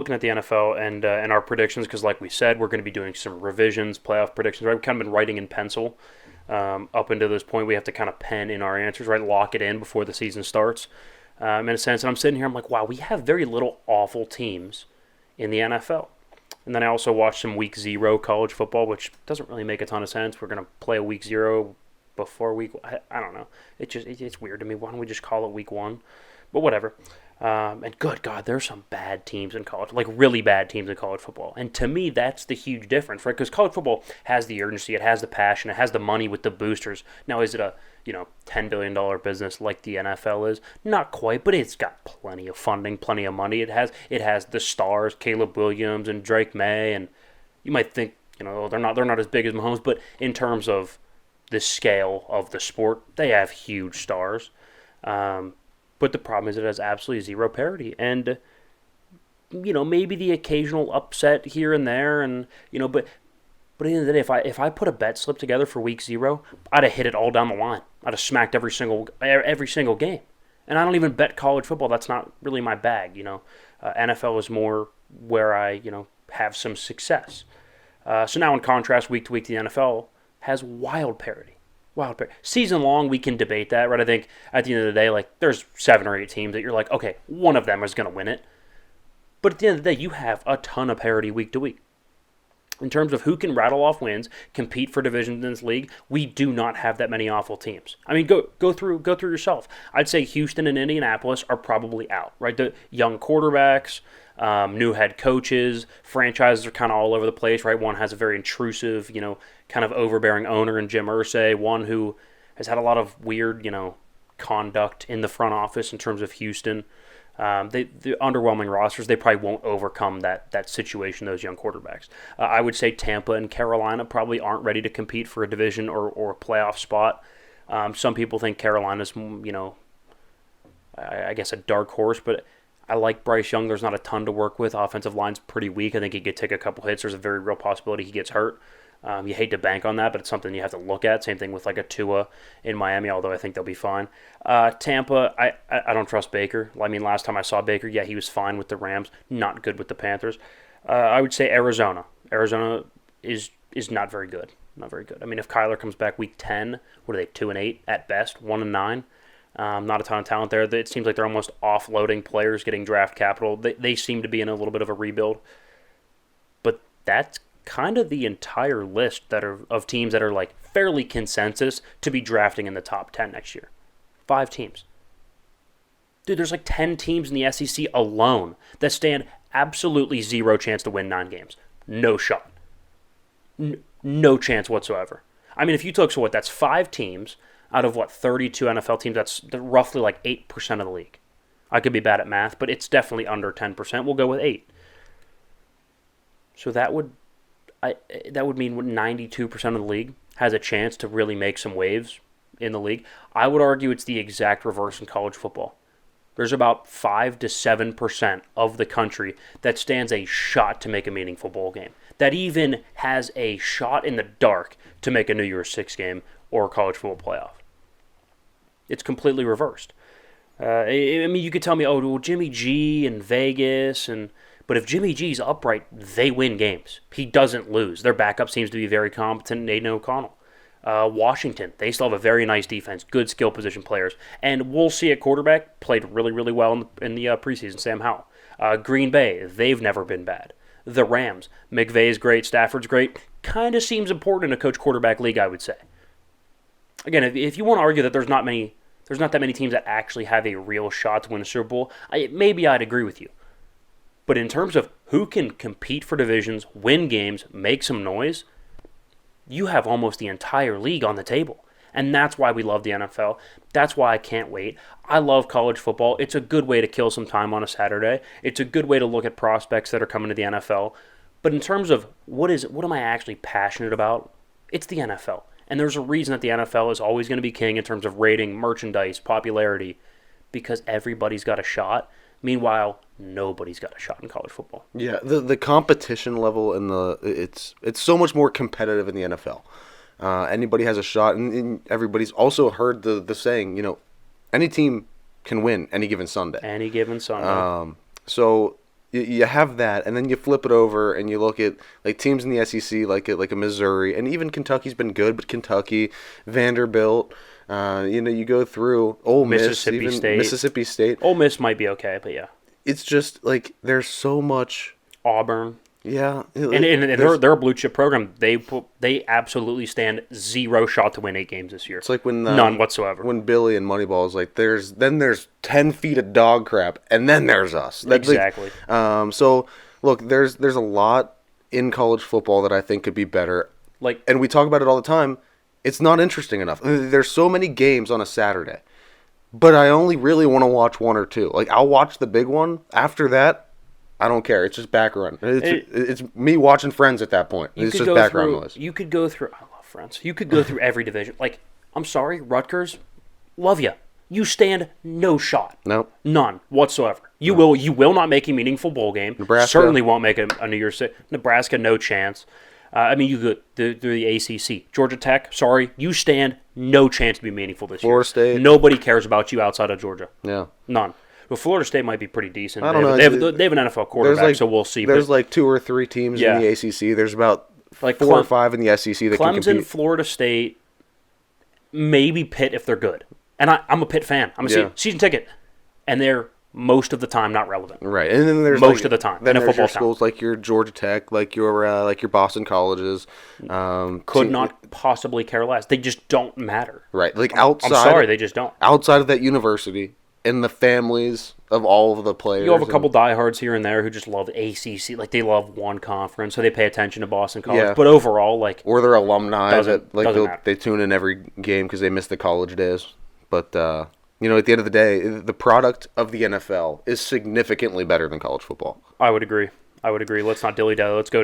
looking at the NFL and our predictions because, like we said, we're going to be doing some revisions, playoff predictions. Right, we've kind of been writing in pencil up until this point. We have to kind of pen in our answers, right? Lock it in before the season starts, in a sense. And I'm sitting here, I'm like, wow, we have very little awful teams in the NFL. And then I also watched some Week 0 college football, which doesn't really make a ton of sense. We're going to play a Week 0 before I don't know. It's weird to me. Why don't we just call it Week 1? But whatever. And good God, there's some bad teams in college, like really bad teams in college football. And to me, that's the huge difference, right? Because college football has the urgency, it has the passion, it has the money with the boosters. Now, is it a $10 billion business like the NFL is? Not quite, but it's got plenty of funding, plenty of money. It has the stars, Caleb Williams and Drake May, and you might think they're not as big as Mahomes, but in terms of the scale of the sport, they have huge stars. But the problem is it has absolutely zero parity. And, maybe the occasional upset here and there. And, but at the end of the day, if I put a bet slip together for Week 0, I'd have hit it all down the line. I'd have smacked every single game. And I don't even bet college football. That's not really my bag, NFL is more where I, have some success. So now in contrast, week to week, the NFL has wild parity. Season long, we can debate that, right? I think at the end of the day, like, there's 7 or 8 teams that you're like, okay, one of them is going to win it. But at the end of the day, you have a ton of parity week to week. In terms of who can rattle off wins, compete for divisions in this league, we do not have that many awful teams. I mean, go through yourself. I'd say Houston and Indianapolis are probably out, right? The young quarterbacks, new head coaches, franchises are kind of all over the place, right? One has a very intrusive, kind of overbearing owner in Jim Irsay. One who has had a lot of weird, conduct in the front office in terms of Houston. The underwhelming rosters, they probably won't overcome that situation, those young quarterbacks. I would say Tampa and Carolina probably aren't ready to compete for a division or a playoff spot. Some people think Carolina's, I guess a dark horse, but I like Bryce Young. There's not a ton to work with. Offensive line's pretty weak. I think he could take a couple hits. There's a very real possibility he gets hurt. You hate to bank on that, but it's something you have to look at. Same thing with like a Tua in Miami, although I think they'll be fine. Tampa, I don't trust Baker. I mean, last time I saw Baker, yeah, he was fine with the Rams, not good with the Panthers. I would say Arizona. Arizona is not very good. Not very good. I mean, if Kyler comes back week 10, what are they, 2-8 at best, 1-9? Not a ton of talent there. It seems like they're almost offloading players, getting draft capital. They seem to be in a little bit of a rebuild. But that's kind of the entire list of teams that are like fairly consensus to be drafting in the top 10 next year. 5 teams. Dude, there's like 10 teams in the SEC alone that stand absolutely zero chance to win 9 games. No shot. No chance whatsoever. I mean, if you took, that's 5 teams out of 32 NFL teams, that's roughly like 8% of the league. I could be bad at math, but it's definitely under 10%. We'll go with 8. So that would mean 92% of the league has a chance to really make some waves in the league. I would argue it's the exact reverse in college football. There's about 5 to 7% of the country that stands a shot to make a meaningful bowl game. That even has a shot in the dark to make a New Year's Six game or a college football playoff. It's completely reversed. I mean, you could tell me, well, Jimmy G and Vegas, but if Jimmy G's upright, they win games. He doesn't lose. Their backup seems to be very competent, Aiden O'Connell. Washington, they still have a very nice defense, good skill position players. And we'll see at quarterback, played really, really well in the preseason, Sam Howell. Green Bay, they've never been bad. The Rams, McVay's great, Stafford's great. Kind of seems important in a coach quarterback league, I would say. Again, if you want to argue that there's not that many teams that actually have a real shot to win a Super Bowl, maybe I'd agree with you. But in terms of who can compete for divisions, win games, make some noise, you have almost the entire league on the table. And that's why we love the NFL. That's why I can't wait. I love college football. It's a good way to kill some time on a Saturday. It's a good way to look at prospects that are coming to the NFL. But in terms of what am I actually passionate about, it's the NFL. And there's a reason that the NFL is always going to be king in terms of rating, merchandise, popularity, because everybody's got a shot. Meanwhile, nobody's got a shot in college football. Yeah, the competition level it's so much more competitive in the NFL. Anybody has a shot, and everybody's also heard the saying, any team can win any given Sunday. Any given Sunday. So you have that, and then you flip it over and you look at like teams in the SEC, like a Missouri, and even Kentucky's been good, but Kentucky, Vanderbilt, you go through Ole Miss, Mississippi State. Ole Miss might be okay, but yeah, it's just like there's so much. Auburn. Yeah, and they're a blue chip program. They absolutely stand zero shot to win 8 games this year. It's like when none whatsoever. When Billy and Moneyball is like, there's 10 feet of dog crap, and then there's us. That's exactly. So look, there's a lot in college football that I think could be better. And we talk about it all the time. It's not interesting enough. There's so many games on a Saturday, but I only really want to watch 1 or 2. Like I'll watch the big one. After that, I don't care. It's just background. It's me watching Friends at that point. It's just background noise. You could go through. I love Friends. You could go through every division. Like, I'm sorry, Rutgers, love you. You stand no shot. Nope. None whatsoever. You will not make a meaningful bowl game. Nebraska certainly won't make a New Year's Six. Nebraska, no chance. You go through the ACC. Georgia Tech, sorry, you stand no chance to be meaningful this year. Florida State. Nobody cares about you outside of Georgia. Yeah. None. Well, Florida State might be pretty decent. I don't know. They have an NFL quarterback, so we'll see. There's like 2 or 3 teams in the ACC. There's about 4 or 5 in the SEC that can compete. Clemson, Florida State, maybe Pitt if they're good. And I'm a Pitt fan. I'm a season ticket. And they're most of the time not relevant. Right. And then there's most of the time. Then there's your schools like your Georgia Tech, like your Boston colleges. Could not possibly care less. They just don't matter. Right. Like outside. I'm sorry, they just don't. Outside of that university. And the families of all of the players. You have a couple diehards here and there who just love ACC. Like, they love one conference, so they pay attention to Boston College. Yeah. But overall, like... Or they're alumni that they tune in every game because they miss the college days. But, at the end of the day, the product of the NFL is significantly better than college football. I would agree. Let's not dilly-dally. Let's go